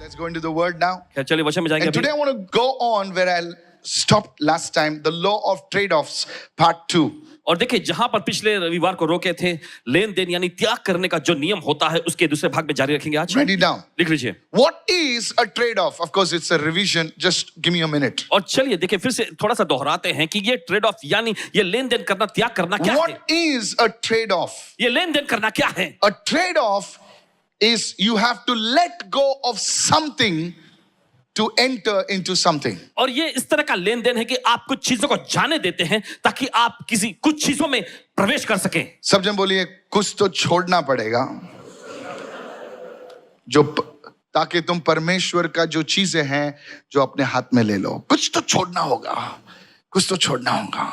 Let's go into the word now. चलिए वचन में जाएंगे And today I want to go on where I stopped last time, the law of trade-offs, part 2. और देखिए जहां पर पिछले रविवार को रोके थे, लेन देन यानी त्याग करने का जो नियम होता है उसके दूसरे भाग में जारी रखेंगे आज। Write it down. लिख लीजिए। What is a trade-off? Of course, it's a revision. Just give me a minute. और चलिए देखिए फिर से थोड़ा सा दोहराते हैं कि ये ट्रेड ऑफ यानी ये लेन देन करना, त्याग करना क्या है? What is a trade-off? ये लेन देन करना क्या है? A trade-off is you have to let go of something to enter into something. और ये इस तरह का लेन देन है कि आप कुछ चीजों को जाने देते हैं ताकि आप किसी कुछ चीजों में प्रवेश कर सकें। सब जन बोलिए, कुछ तो छोड़ना पड़ेगा जो ताकि तुम परमेश्वर का जो चीजें हैं जो अपने हाथ में ले लो। कुछ तो छोड़ना होगा, कुछ तो छोड़ना होगा।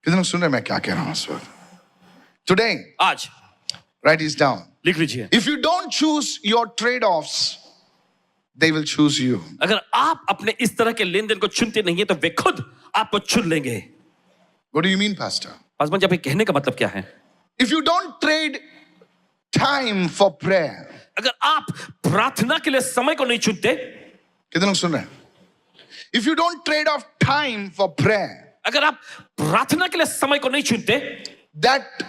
कितने लोग सुन रहे हैं मैं क्या कह रहा हूं इस वक्त? Today, आज write this down. लिख लीजिए। If you don't choose your trade-offs, they will choose you. अगर आप अपने इस तरह के लेन देन को चुनते नहीं है तो वे खुद आपको चुन लेंगे। What do you mean, Pastor? Paswan ji, आप ये कहने का मतलब क्या है? If you don't trade time for prayer, अगर आप प्रार्थना के लिए समय को नहीं चुनते, कितने लोग सुन रहे हैं? If you don't trade off time for prayer, अगर आप प्रार्थना के लिए समय को नहीं चुनते, that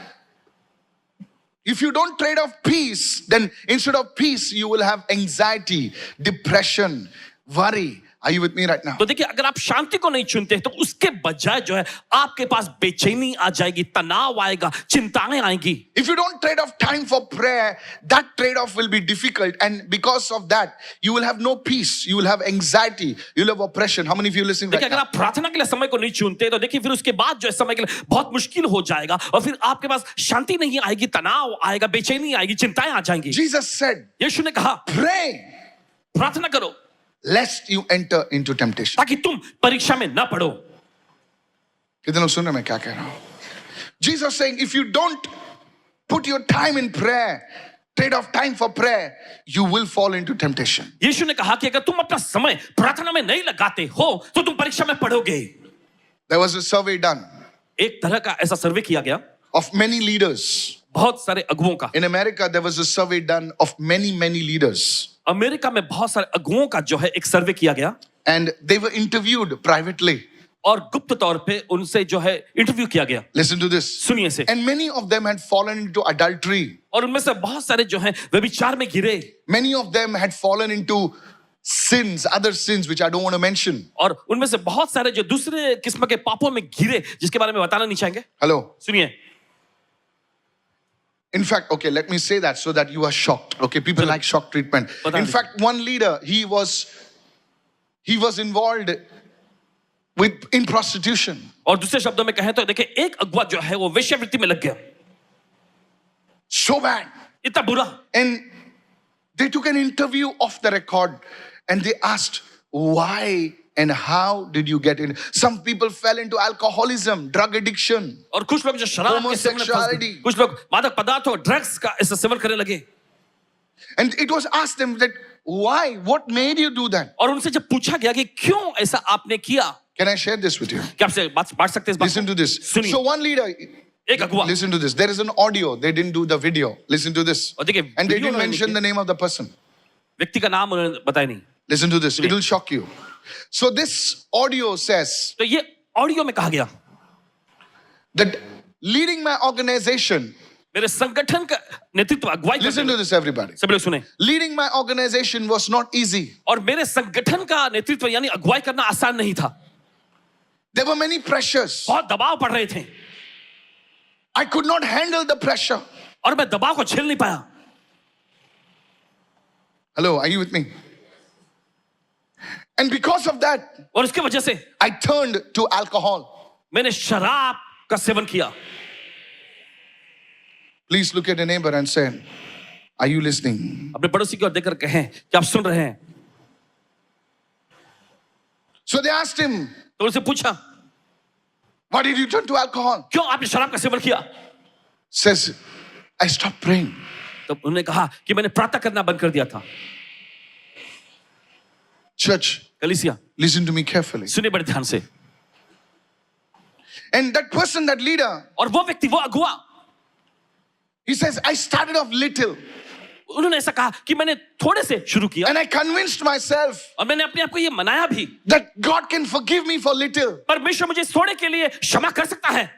if you don't trade off peace, then instead of peace, you will have anxiety, depression, worry. Are you with me right now? तो देखिए अगर आप शांति को नहीं चुनते तो उसके बजाय जो है आपके पास बेचैनी आ जाएगी, तनाव आएगा, चिंताएं आएंगी। If you don't trade off time for prayer, that trade-off will be difficult, and because of that, you will have no peace, you will have anxiety, you will have oppression. How many of you listening right देखिए अगर now? आप प्रार्थना के लिए समय को नहीं चुनते तो देखिए फिर उसके बाद जो है समय के लिए बहुत मुश्किल हो जाएगा और फिर आपके पास शांति नहीं आएगी, तनाव आएगा, बेचैनी आएगी, चिंताएं आ जाएंगी। Jesus said, यीशु ने कहा pray प्रार्थना करो lest you enter into temptation. ताकि तुम परीक्षा में ना पड़ो। कितने लोग सुन रहे हैं मैं क्या कह रहा हूं? Jesus saying, if you don't put your time in prayer, trade off time for prayer, you will fall into temptation. यीशु ने कहा कि अगर तुम अपना समय प्रार्थना में नहीं लगाते हो तो तुम परीक्षा में पढ़ोगे। There was a survey done एक तरह का ऐसा सर्वे किया गया of many leaders. बहुत सारे अगुओं का। In America, there was a survey done of many leaders. America में बहुत सारे अगुओं का जो है एक सर्वे किया गया And they were interviewed privately. और गुप्त तौर पे उनसे जो है इंटरव्यू किया गया। Listen to this. सुनिए से। And many of them had fallen into adultery. और उनमें से बहुत सारे जो हैं व्यभिचार में गिरे। Many of them had fallen into sins, other sins, which I don't want to mention. और उनमें से बहुत सारे जो दूसरे किस्म के पापों में गिरे जिसके बारे में बताना नहीं चाहेंगे। Hello. सुनिए। In fact, okay, let me say that so that you are shocked. Okay, people like shock treatment. In fact, one leader, he was involved in prostitution. और दूसरे शब्दों में कहें तो देखिए एक अगुआ जो है वो वेश्यावृत्ति में लग गया। So bad. इतना बुरा। And they took an interview off the record and they asked, why and how did you get in? Some people fell into alcoholism, drug addiction. और कुछ लोग जो शराब के सेवन में फंस गए, कुछ लोग मादक पदार्थों ड्रग्स का ऐसा सेवन करने लगे। And it was asked them that why, what made you do that? और उनसे जब पूछा गया कि क्यों ऐसा आपने किया, Can I share this with you? क्या आपसे बात बांट सकते हैं इस बात Listen को? to this. सुनिए। So one leader, एक अगुआ। listen to this. There is an audio. They didn't do the video. Listen to this. और देखिए And they वीडियो didn't उन्होंने mention नहीं the name of the person. किया। व्यक्ति का नाम उन्होंने बताया नहीं। Listen to this. It will shock you. So this audio says तो ये ऑडियो में कहा गया that leading my organization, मेरे संगठन का नेतृत्व अगुवाई listen to करने, this everybody. सभी लोग सुने, Leading my organization was not easy. और मेरे संगठन का नेतृत्व यानी अगुवाई करना आसान नहीं था। There were many pressures. बहुत दबाव पड़ रहे थे I could not handle the pressure. और मैं दबाव को झेल नहीं पाया। Hello, are you with me? And because of that, और उसके वजह से I turned to alcohol. मैंने शराब का सेवन किया। Please look at your neighbor and say, are you listening? अपने पड़ोसी की ओर देखकर कहें कि आप सुन रहे हैं। So they asked him, तो उनसे पूछा why did you turn to alcohol? क्यों आपने शराब का सेवन किया? Says, I stopped praying. तो उन्होंने कहा कि मैंने प्रार्थना करना बंद कर दिया था। Church, कलीसिया listen to me carefully. सुनिए बड़े ध्यान से। And that person, that leader, और वो व्यक्ति, वो अगुआ, he says, I started off little. उन्होंने ऐसा कहा कि मैंने थोड़े से शुरू किया And I convinced myself और मैंने अपने आप को ये मनाया भी that God can forgive me for little. परमेश्वर मुझे इस थोड़े के लिए क्षमा कर सकता है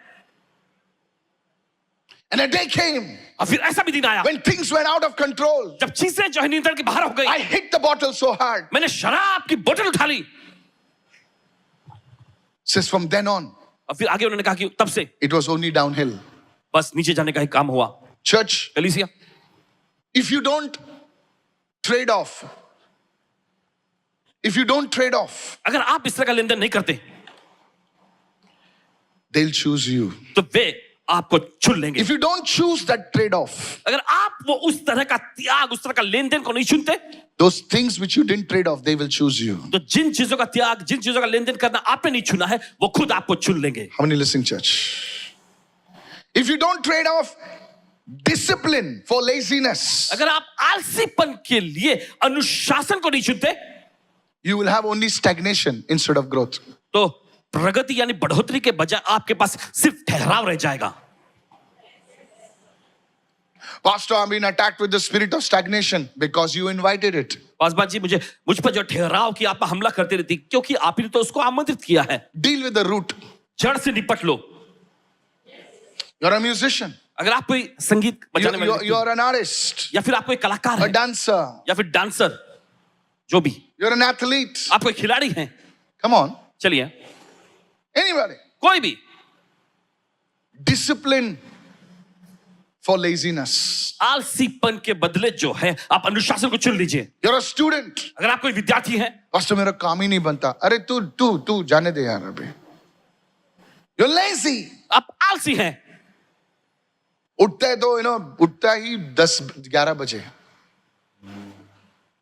And a day came और फिर ऐसा भी दिन आया when things went out of control. जब चीजें जो है नियंत्रण के बाहर हो गई I hit the bottle so hard. मैंने शराब की बोतल उठा ली Says from then on, और फिर आगे उन्होंने कहा कि तब से it was only downhill. बस नीचे जाने का ही काम हुआ Church, कलीसिया if you don't trade off, अगर आप इस तरह का लेन देन नहीं करते they'll choose you. तो वे आपको चुन लेंगे If you don't choose that trade off, अगर आप वो उस तरह का त्याग उस तरह का लेन देन को नहीं चुनते those things which you didn't trade off, they will choose you. तो जिन चीजों का त्याग जिन चीजों का लेन देन करना आपने नहीं चुना है वो खुद आपको चुन लेंगे How many listening, church? If you don't trade off discipline for laziness, अगर आप आलसीपन के लिए अनुशासन को नहीं चुनते you will have only stagnation instead of growth. तो प्रगति यानी बढ़ोतरी के बजाय आपके पास सिर्फ ठहराव रह जाएगा Pastor, I've been attacked with the spirit of stagnation because you invited it. Paswan ji मुझ पर जो ठहराव की आप हमला करते रहती क्योंकि आप ही ने तो उसको आमंत्रित किया है Deal with the root. जड़ से निपट लो You're a musician. अगर आप कोई संगीत बजाने वाले व्यक्ति You're an artist, या फिर आप कोई कलाकार a हैं dancer, या फिर डांसर जो भी you're an athlete. आप कोई खिलाड़ी हैं Come on. चलिए Anybody. कोई भी Discipline for laziness. आलसीपन के बदले जो है आप अनुशासन को चुन लीजिए You're a student. अगर आप कोई विद्यार्थी हैं Pastor, मेरा काम ही नहीं बनता. अरे तू जाने दे यार अभी. You're lazy. आप आलसी हैं उठता है तो उठता ही 10-11 बजे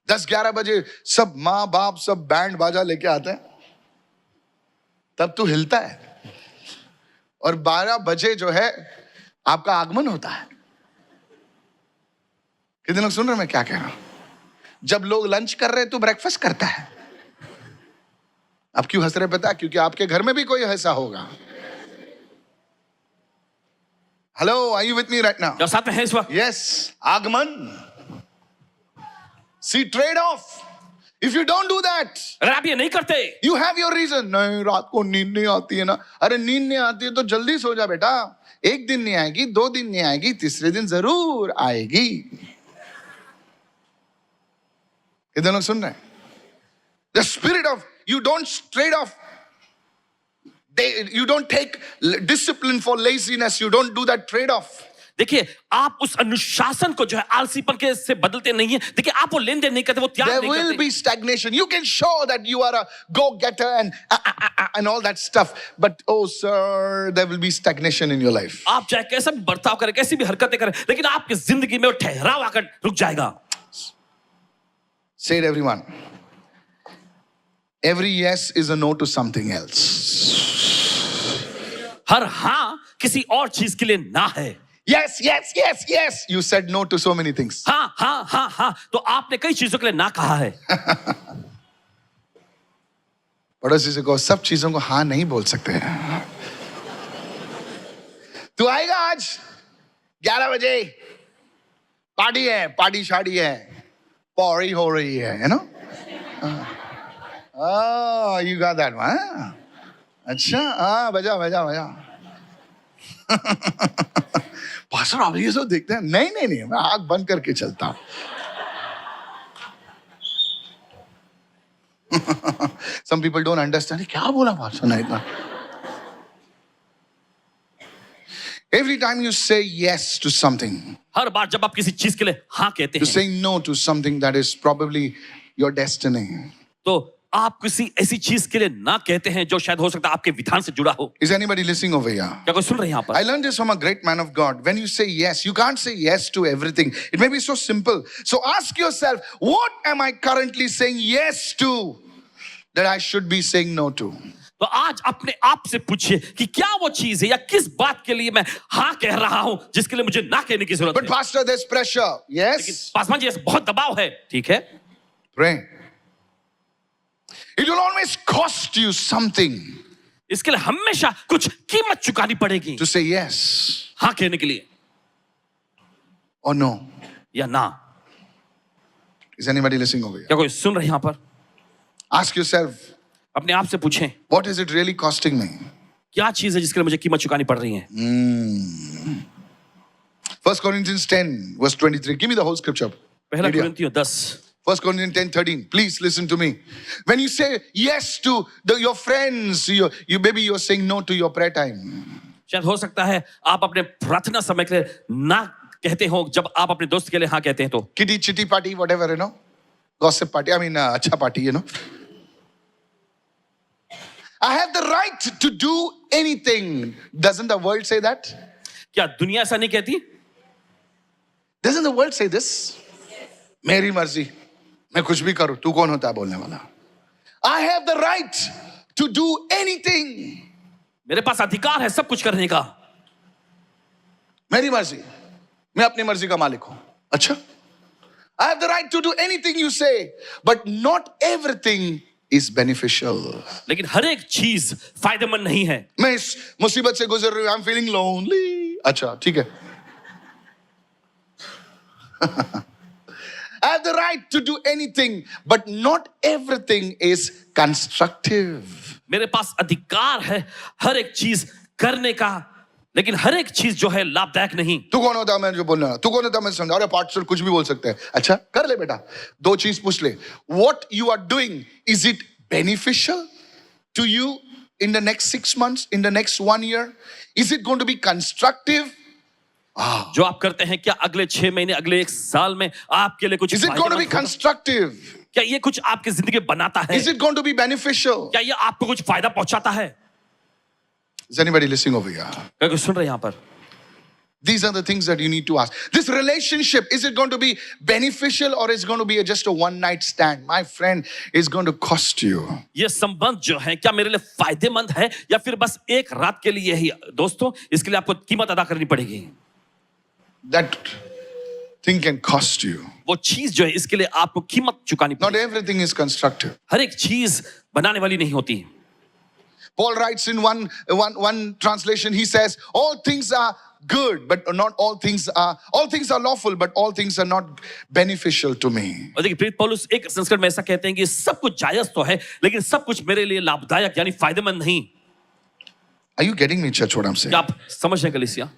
10-11 बजे सब माँ बाप सब बैंड बाजा लेके आते हैं तब तू हिलता है और 12 बजे जो है आपका आगमन होता है कितने लोग सुन रहे हैं मैं क्या कह रहा हूं जब लोग लंच कर रहे हैं तो ब्रेकफास्ट करता है अब क्यों हंस रहे पता है क्योंकि आपके घर में भी कोई ऐसा होगा hello are you with me right now जो साथ में है इस वक्त Yes, आगमन. See, trade off. If you don't do that, अगर आप ये नहीं करते you have your reason. नहीं रात को नींद नहीं आती है ना अरे नींद नहीं आती है तो जल्दी सो जा बेटा एक दिन नहीं आएगी 2 दिन नहीं आएगी तीसरे दिन जरूर आएगी कितने लोग सुन रहे हैं The spirit of you don't trade off. You don't take discipline for laziness. You don't do that trade off. देखिए आप उस अनुशासन को जो है आलसीपन के से बदलते नहीं है देखिए आप वो लेन देन नहीं करते वो त्याग There नहीं will करते be stagnation. You can show that you are a go-getter and all that stuff. But oh sir, there will be stagnation in your life. आप चाहे कैसा भी बर्ताव करें कैसी भी हरकतें करें लेकिन आपकी जिंदगी में वो ठहराव आकर रुक जाएगा Say it everyone. Every yes is a no to something else. हर हाँ किसी और चीज के लिए ना है Yes, yes, yes, yes. You said no to so many things. हाँ हाँ हाँ हाँ तो आपने कई चीजों के लिए ना कहा है पड़ोसी से कहो सब चीजों को हाँ नहीं बोल सकते हैं तू आएगा आज 11 बजे पार्टी शादी है पौड़ी हो रही है ना you got that one. अच्छा हाँ बजा पास्टर आप ये सब देखते हैं नहीं मैं आग बंद करके चलता हूं Some people don't understand. क्या बोला पास्टर ने इतना Every time you say yes to something, हर बार जब आप किसी चीज के लिए हाँ कहते you हैं say no to something that is probably your destiny. तो आप किसी ऐसी चीज के लिए ना कहते हैं जो शायद हो सकता है आपके विधान से जुड़ा हो Is anybody listening over here? क्या कोई सुन रहे हैं यहाँ पर I learned this from a great man of God. When you say yes, you can't say yes to everything. It may be so simple. So ask yourself, what am I currently saying yes to that I should be saying no to? तो आज अपने आप से पूछिए कि क्या वो चीज है या किस बात के लिए मैं हाँ कह रहा हूं जिसके लिए मुझे ना कहने की जरूरत But है pastor, there's pressure. Yes? Paswan ji ऐसे बहुत दबाव है ठीक है Pray. It will always cost you something इसके लिए हमेशा कुछ कीमत चुकानी पड़ेगी to say yes हाँ कहने के लिए or no. या ना Is anybody listening over here? क्या कोई सुन रहे हैं यहाँ पर? Ask yourself, अपने आप से पूछें, what is it really costing me? क्या चीज है जिसके लिए मुझे कीमत चुकानी पड़ रही है? 1 Corinthians 10, verse 23. Give me the whole scripture. पहला Media. कुरिन्थियों 10 1 Corinthians 10, 13. Please listen to me. When you say yes to your friends, you maybe you're saying no to your prayer time. शायद हो सकता है आप अपने प्रार्थना समय के लिए ना कहते हो, जब आप अपने दोस्त के लिए हाँ कहते हैं तो Kitty, chitty party, whatever, you know. Gossip party. I mean, acha party, you know. I have the right to do anything. Doesn't the world say that? क्या दुनिया ऐसा नहीं कहती? Doesn't the world say this? मेरी मर्जी, मैं कुछ भी करूं, तू कौन होता है बोलने वाला? I have the right to do anything. मेरे पास अधिकार है सब कुछ करने का. मेरी मर्जी, मैं अपनी मर्जी का मालिक हूं. अच्छा? I have the right to do anything you say, but not everything is beneficial. लेकिन हर एक चीज फायदेमंद नहीं है. मैं इस मुसीबत से गुजर रही हूं, I'm feeling lonely. अच्छा, ठीक है. I have the right to do anything, but not everything is constructive. मेरे पास अधिकार है हर एक चीज करने का, लेकिन हर एक चीज जो है लाभदायक नहीं. तू कौन होता है मैं जो बोलना? तू कौन होता है मैं समझा? अरे पास्टर कुछ भी बोल सकते हैं. अच्छा, कर ले बेटा. दो चीज पूछ ले. What you are doing, is it beneficial to you in the next 6 months, in the next 1 year? Is it going to be constructive? जो आप करते हैं क्या अगले 6 महीने, अगले 1 साल में आपके लिए कुछ Is it going to be फायदेमंद होगा? constructive? क्या ये कुछ आपकी जिंदगी बनाता है? Is it going to be beneficial? क्या ये आपको कुछ फायदा पहुंचाता है? Is anybody listening over here? क्या कोई सुन रहे हैं यहाँ पर? These are the things that you need to ask. This relationship, is it going to be beneficial or is it going to be just a one night stand? My friend, is going to cost you. ये संबंध जो है क्या मेरे लिए फायदेमंद है या फिर बस एक रात के लिए ही? दोस्तों, इसके लिए आपको कीमत अदा करनी पड़ेगी. That thing can cost you. वो चीज जो है इसके लिए आपको कीमत चुकानी Not पड़ेगी. everything is constructive. हर एक चीज बनाने वाली नहीं होती. Paul writes in one translation, he says, all things are good, but not all things are lawful, but all things are not beneficial to me. और देखिए प्रीत पौलुस एक संस्करण में ऐसा कहते हैं कि सब कुछ जायज तो है, लेकिन सब कुछ मेरे लिए लाभदायक यानी फायदेमंद नहीं. Are you getting me, church, what I'm saying? क्या आप समझ रहे हैं कलीसिया?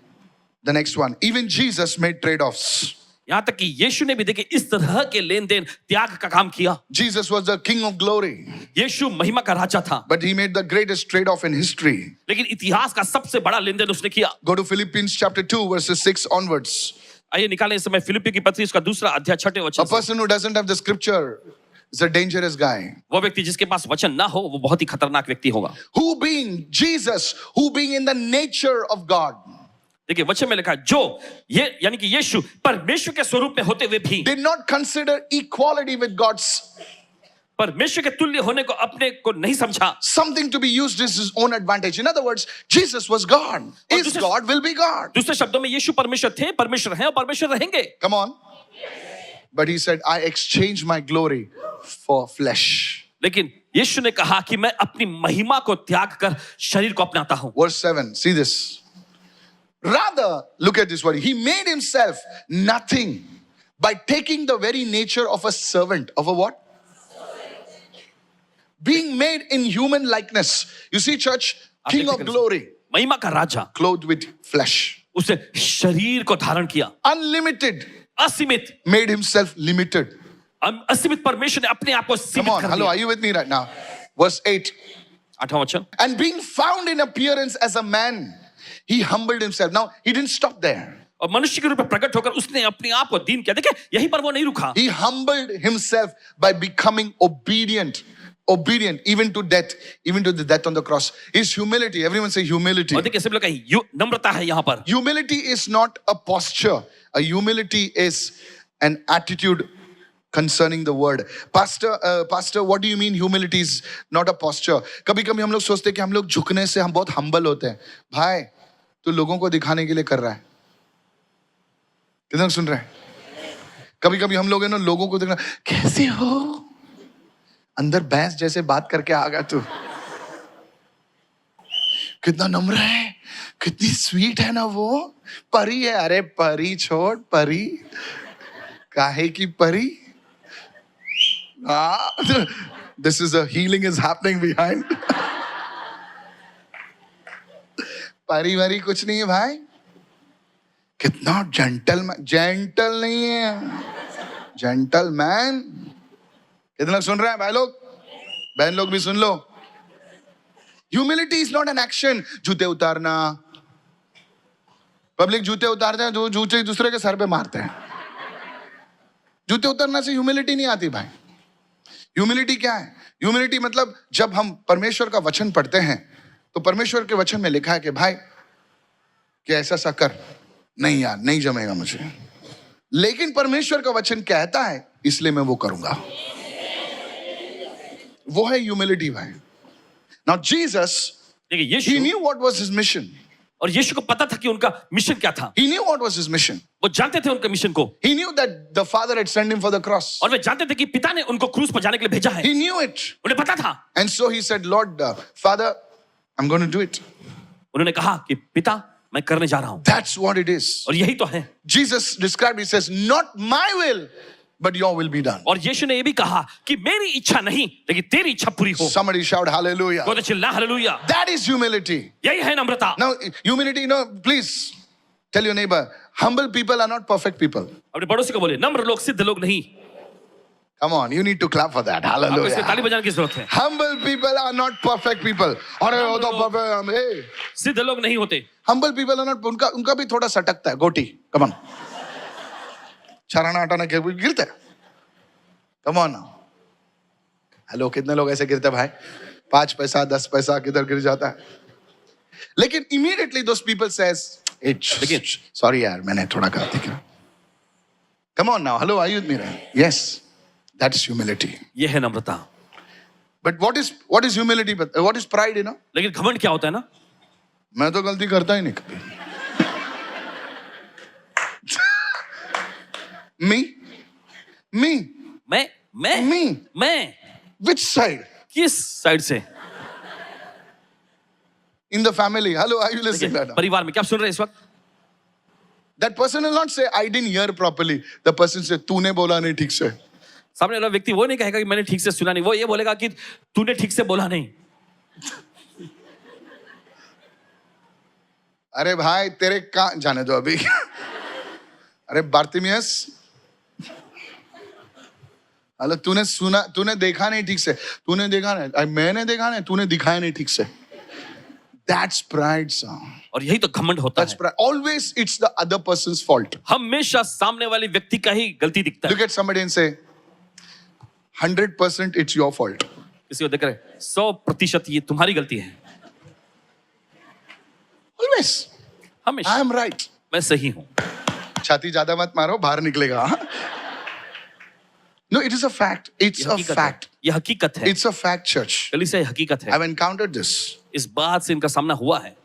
The next one, even Jesus made trade-offs. यहां तक कि यीशु ने भी देखिए इस तरह के लेन देन त्याग का काम किया. Jesus was the king of glory, यीशु महिमा का राजा था, but he made the greatest trade-off in history. लेकिन इतिहास का सबसे बड़ा लेन देन उसने किया. Go to Philippians chapter 2, verses 6 onwards. आइए निकालें इस समय फिलिप्पी की पत्री उसका दूसरा अध्याय 6 A वचन से. person who doesn't have the scripture is a dangerous guy. वो व्यक्ति जिसके पास वचन ना हो वो बहुत ही खतरनाक व्यक्ति होगा. Who being Jesus, who being in the nature of God, देखिए वचन में लिखा है जो ये यानी कि यीशु परमेश्वर के स्वरूप में होते हुए भी did not consider equality with God's परमेश्वर के तुल्य होने को अपने को नहीं समझा. something to be used as his own advantage. In other words, Jesus was God. Is दूसरे- God, will be God. दूसरे शब्दों में यीशु परमेश्वर थे, परमेश्वर हैं और परमेश्वर रहेंगे. Come on. But he said, I exchange my glory for flesh. लेकिन यीशु ने कहा कि मैं अपनी महिमा को त्याग कर शरीर को अपनाता हूं. Verse 7, see this. Rather, look at this word. He made himself nothing by taking the very nature of a servant. Of a what? Being made in human likeness. You see, church, King of glory, महिमा का राजा clothed with flesh. उसे शरीर को धारण किया. Unlimited, असीमित made himself limited. असीमित परमेश्वर ने अपने आप को Come सीमित on, कर hello, दिया. are you with me right now? Verse 8. 8वां वचन. And being found in appearance as a man, he humbled himself. Now, he didn't stop there. और मनुष्य के रूप में प्रकट होकर उसने अपने आप को दीन किया. देखिए यहीं पर वो नहीं रुका. He humbled himself by becoming obedient even to death, even to the death on the cross. Is humility. Everyone say humility. और देखिए सब लोग कहें नम्रता है यहाँ पर. Humility is not a posture. A humility is an attitude concerning the word. Pastor, what do you mean humility is not a posture? कभी-कभी हम लोग सोचते हैं कि हम लोग झुकने से हम बहुत humble होते हैं. भाई, तू लोगों को दिखाने के लिए कर रहा है. कितने लोग सुन रहे हैं? कभी-कभी हम लोग है ना लोगों को देखना, कैसे हो? अंदर भैंस जैसे बात करके आ गया तू. कितना नम्र है, कितनी स्वीट है ना वो. परी है. अरे परी छोड़, परी काहे की परी. This is a healing is happening behind. परिवारी कुछ नहीं है भाई. कितना जेंटल नहीं है, जेंटलमैन. कितने लोग सुन रहे हैं भाई लोग? बहन लोग भी सुन लो. Humility is not an action. जूते उतारना, पब्लिक जूते उतारते हैं, जो जूते दूसरे के सर पे मारते हैं. जूते उतारने से ह्यूमिलिटी नहीं आती भाई. ह्यूमिलिटी क्या है? ह्यूमिलिटी मतलब जब हम परमेश्वर का वचन पढ़ते हैं तो परमेश्वर के वचन में लिखा है कि भाई कि ऐसा सा कर. नहीं यार, नहीं जमेगा मुझे, लेकिन परमेश्वर का वचन कहता है इसलिए मैं वो करूंगा. वो है ह्यूमिलिटी भाई. नाउ जीसस, देखिए he यीशु, knew what was his mission. और यीशु को पता था कि उनका मिशन क्या था. He knew what was his mission. वो जानते थे उनके मिशन को, He knew that the Father had sent him for the cross. और वे जानते थे कि पिता ने उनको क्रूस पर जाने के लिए भेजा है. He knew it. उन्हें पता था. And so he said, Lord, Father, I'm going to do it. उन्होंने कहा कि पिता मैं करने जा रहा हूं. That's what it is. और यही तो है. Jesus described, he says, not my will, but your will be done. और यीशु ने ये भी कहा कि मेरी इच्छा नहीं लेकिन तेरी इच्छा पूरी हो. Somebody shout hallelujah. तो चिल्ला हालेलुया. That is humility. यही है नम्रता. Now, humility, please tell your neighbor, humble people are not perfect people. अपने पड़ोसी को बोले नम्र लोग सिद्ध लोग नहीं. Come on, you need to clap for that. आपको इसके Hallelujah. ताली बजाने की जरूरत है. Humble people are not perfect people. अरे वो तो perfect, hey. सिद्ध लोग नहीं होते. Humble people are not, उनका भी थोड़ा सटकता है गोटी. Come on. छराना हटाना के गिरता है. Come on now. हेलो, कितने लोग ऐसे गिरते हैं भाई? 5 पैसा 10 पैसा किधर गिर जाता है. लेकिन immediately those people says, लेकिन sorry यार, मैंने थोड़ा कर दिया. Come on now. Hello, are you with me? Yes. That's humility. ये है नम्रता. But what is humility? What is pride, लेकिन घमंड क्या होता है ना? मैं तो गलती करता ही नहीं कभी. Me. मैं Which side? किस साइड से? In the family. Hello, are you listening to that? परिवार में क्या सुन रहे हैं इस वक्त? That person will not say, I didn't hear properly. The person say, तूने बोला नहीं ठीक से. सामने वाला व्यक्ति वो नहीं कहेगा कि मैंने ठीक से सुना नहीं. वो ये बोलेगा कि तूने ठीक से बोला नहीं. अरे भाई तेरे का जाने दो अभी. अरे बार्तिमियस, हेलो, तूने देखा नहीं ठीक से. तूने देखा नहीं, मैंने देखा नहीं, तूने दिखाया नहीं ठीक से. That's pride, son. और यही तो घमंड होता That's है. pride. Always it's the other person's fault. हमेशा सामने वाले व्यक्ति का ही गलती दिखता Look है. at somebody and say, 100% it's your fault. किसी को देख रहे 100% ये तुम्हारी गलती है. Always. I हमेशा am right. मैं सही हूं. छाती ज्यादा मत मारो, बाहर निकलेगा. No, it is a fact. It's ये a हकीकत है. fact. ये हकीकत है. It's a fact, church. कलीसिया ये हकीकत है. I've encountered this. इस बात से इनका सामना हुआ है.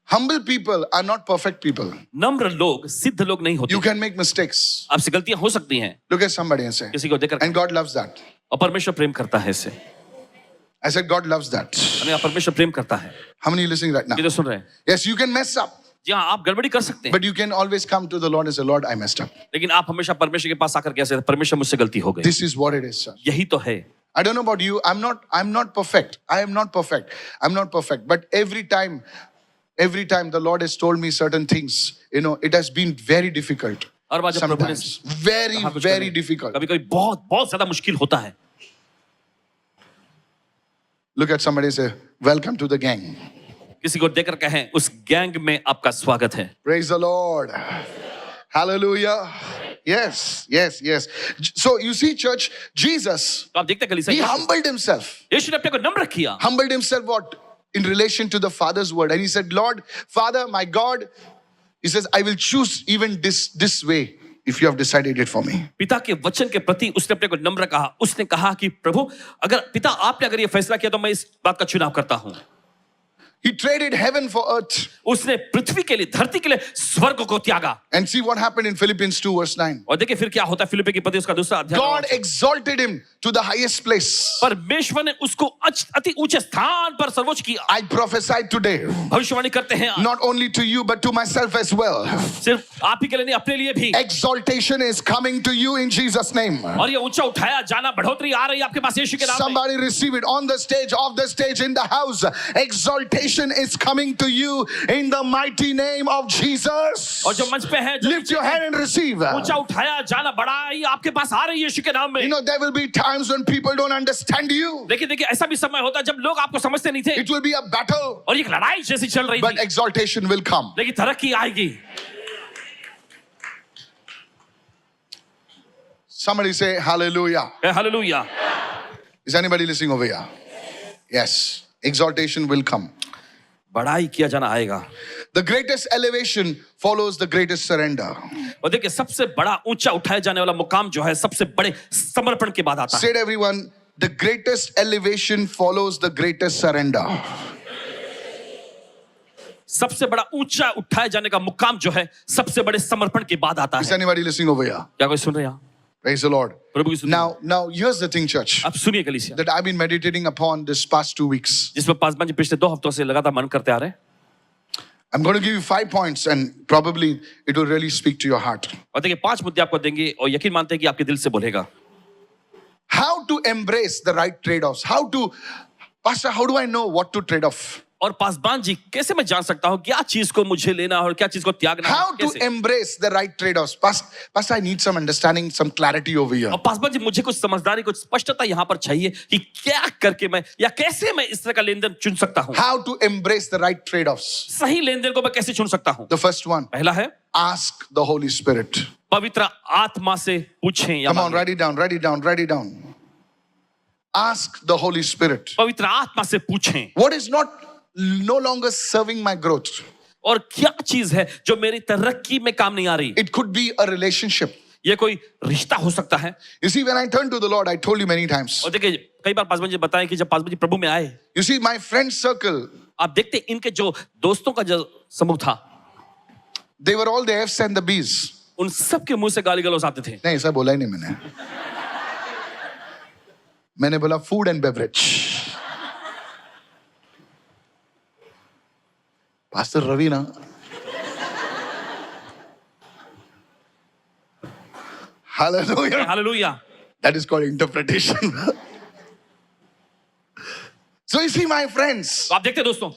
Humble people are not perfect people. नम्र लोग सिद्ध लोग नहीं होते. You can make mistakes. आपसे गलतियां हो सकती हैं. Look at somebody and say, किसी को देखकर and God loves that. और परमेश्वर प्रेम करता है इससे. I said, God loves that. परमेश्वर प्रेम करता है. How many are listening right now? ये तो सुन रहे हैं. Yes, you can mess up, जी हाँ, आप गड़बड़ी कर सकते हैं. but you can always come to the Lord and say, Lord, I messed up. लेकिन आप हमेशा परमेश्वर के पास आकर कैसे परमेश्वर मुझसे गलती हो गई. This is what it is, sir. यही तो है. I don't know about you. I'm not perfect. I am not perfect. I'm not perfect. But every time the Lord has told me certain things, it has been very difficult. हर बार जब प्रभु ने Sometimes. Very, कहा कुछ very करने, difficult. कभी-कभी बहुत बहुत ज्यादा मुश्किल होता है. Look at somebody and say, welcome to the gang. किसी को देखकर कहें उस गैंग में आपका स्वागत है. Praise the Lord. Hallelujah. Yes. So you see, church, Jesus, तो आप देखते हैं he कलीसिया humbled himself. यीशु ने अपने को नम्र किया. Humbled himself what? In relation to the Father's word. And he said, Lord, Father, my God, he says, I will choose even this way if you have decided it for me. पिता के वचन के प्रति उसने अपने को नम्र कहा. उसने कहा कि प्रभु अगर पिता आपने अगर ये फैसला किया तो मैं इस बात का चुनाव करता हूं. He traded heaven for earth. उसने पृथ्वी के लिए धरती के लिए स्वर्ग को त्यागा. And see what happened in Philippians 2 verse 9. और देखिए फिर क्या होता है फिलिप्पी की पत्री उसका दूसरा अध्याय. God exalted him to the highest place. परमेश्वर ने उसको अति ऊंचे स्थान पर सर्वोच्च किया। I prophesy today, भविष्यवाणी करते हैं not only to you but to myself as well. सिर्फ आप ही के लिए नहीं, अपने लिए भी। Exaltation is coming to you in Jesus' name. और ये ऊंचा उठाया जाना, बढ़ोतरी आ रही है आपके पास यीशु के नाम में। Somebody receive it on the stage, off the stage, in the house. Exaltation is coming to you in the mighty name of Jesus. और जो मंच पे है, जो Lift your hand and receive. ऊंचा उठाया जाना, बढ़ाई आपके पास आ रही है यीशु के नाम में। You know, there will be times when people don't understand you. देखिए ऐसा भी समय होता है जब लोग आपको समझते नहीं थे It will be a battle, और एक लड़ाई जैसी चल रही but थी, exaltation will come. लेकिन तरक्की आएगी। Somebody say hallelujah. Hallelujah. Is anybody listening over here? Yes. Exaltation will come. बढ़ाई किया जाना आएगा। The greatest elevation follows the greatest surrender. और देखिए सबसे बड़ा ऊंचा उठाया जाने वाला मुकाम जो है सबसे बड़े समर्पण के बाद आता है। Said everyone, the greatest elevation follows the greatest surrender. सबसे बड़ा ऊंचा उठाया जाने का मुकाम जो है सबसे बड़े समर्पण के बाद आता Is है। anybody listening over here? क्या कोई सुन रहे हैं यहाँ? Praise the Lord. प्रभु की सुन। Now here's the thing, church, अब सुनिए कलीसिया, that I've been meditating upon this past 2 weeks. जिसमें पासवान जी पिछले 2 हफ्तों से लगातार मन करते आ रहे हैं। I'm going to give you 5 points and probably it will really speak to your heart. और देखिए 5 मुद्दे आपको देंगे और यकीन मानते हैं कि आपके दिल से बोलेगा। How to embrace the right trade-offs? Pastor, how do I know what to trade off? और पासवान जी कैसे मैं जान सकता हूँ क्या चीज को मुझे लेना है और क्या चीज को त्यागना है? How to कैसे? embrace the right trade-offs? Pastor, I need some understanding, some clarity over here. और पासवान जी मुझे कुछ समझदारी, कुछ स्पष्टता यहाँ पर चाहिए कि क्या करके मैं या कैसे मैं इस तरह का लेन देन चुन सकता हूँ। How to embrace the right trade-offs? सही लेन देन को मैं कैसे चुन सकता हूँ? The first one, पहला है ask the Holy Spirit. पवित्र आत्मा से पूछें या Come on, मांगें। write it down, write it down, write it down. Ask the Holy Spirit. पवित्र आत्मा से पूछें What is no longer serving my growth? और क्या चीज है जो मेरी तरक्की में काम नहीं आ रही? It could be a relationship. ये कोई रिश्ता हो सकता है। You see, when I turned to the Lord, I told you many times. और देखिए कई बार पासवान जी बताएं कि जब पासवान जी प्रभु में आए, You see, my friend circle, आप देखते इनके जो दोस्तों का जो समूह था, they were all the F's and the B's. उन सब के मुंह से गाली गलौज आते थे। नहीं, ऐसा बोला ही नहीं मैंने। मैंने बोला food and beverage. Pastor Ravi ना, Hallelujah. Hallelujah. That is called interpretation. So you see, my friends, तो आप देखते दोस्तों,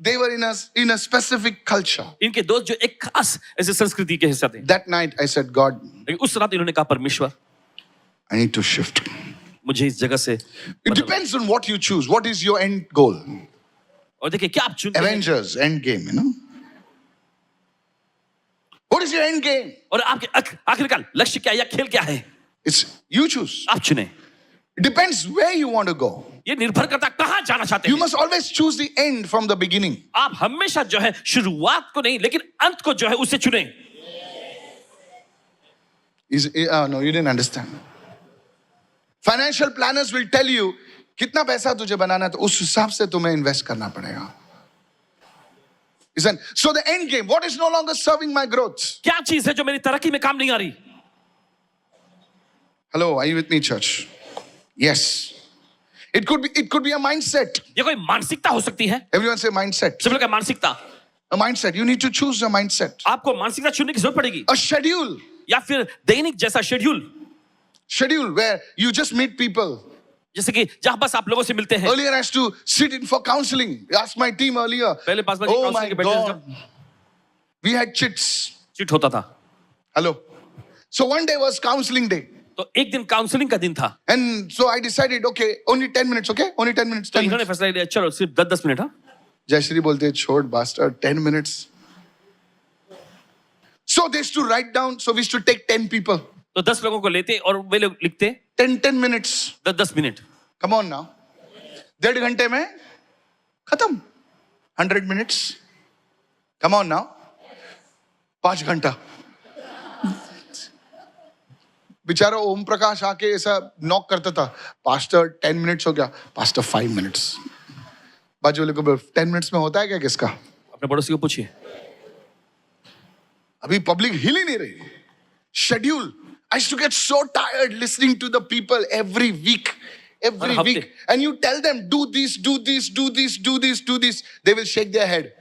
they were in a specific culture. इनके दोस्त जो एक खास ऐसे संस्कृति के हिस्सा थे। That night I said, God, लेकिन उस रात इन्होंने कहा परमेश्वर I need to shift. मुझे इस जगह से It depends on what you choose. What is your end goal? और देखिए क्या आप चुनते हैं Avengers, end game, you know? What is your end game? और आपके आखिरकार लक्ष्य क्या है या खेल क्या है? It's you choose. आप चुने। It depends where you want to go. ये निर्भर करता है कहाँ जाना चाहते You हैं। must always choose the end from the beginning. आप हमेशा जो है शुरुआत को नहीं लेकिन अंत को जो है उसे चुने। No, you didn't understand. Financial planners will tell you कितना पैसा तुझे बनाना है तो उस हिसाब से तुम्हें इन्वेस्ट करना पड़ेगा. Listen, so the end game, what is no longer serving my growth? क्या चीज है जो मेरी तरक्की में काम नहीं आ रही? Hello, are you with me, church? Yes. It could be a mindset. ये कोई मानसिकता हो सकती है। Everyone say mindset. सब लोग का मानसिकता। A mindset. You need to choose a mindset. आपको मानसिकता चुनने की जरूरत पड़ेगी। A schedule. या फिर दैनिक जैसा schedule, Schedule where you just meet people. जैसे कि जहां बस आप लोगों से मिलते हैं। Earlier I used to sit in for counseling. Ask my team earlier. पहले पास में Oh my काउंसलिंग के बैठे थे God. जब We had chits. चिट होता था। Hello. So one day was counseling day. तो एक दिन काउंसलिंग का दिन था। And so I decided, okay, only 10 minutes, okay? Only 10 minutes. तो 10 इन्होंने minutes. फैसला लिया चलो सिर्फ 10-10 मिनट। हाँ Jayashree bolte, छोड़ bastard, 10 minutes. So they used to write down, so we used to take 10 people. तो 10 लोगों को लेते और वे लोग लिखते 10 minutes. 10 minute. Come on now. 1.5 घंटे में खत्म. 100 minutes. Come on now. 5 घंटा. बेचारा ओम प्रकाश आके ऐसा नॉक करता था, पास्टर 10 मिनट्स हो गया, पास्टर 5 मिनट्स. बाजू वाले को 10 मिनट्स में होता है क्या किसका? अपने पड़ोसी को पूछिए। अभी पब्लिक हिल ही नहीं रही. Schedule. I used to get so tired listening to the people every week. Every हर हफ्ते। week. And you tell them, do this, do this, do this, do this, do this. They will shake their head.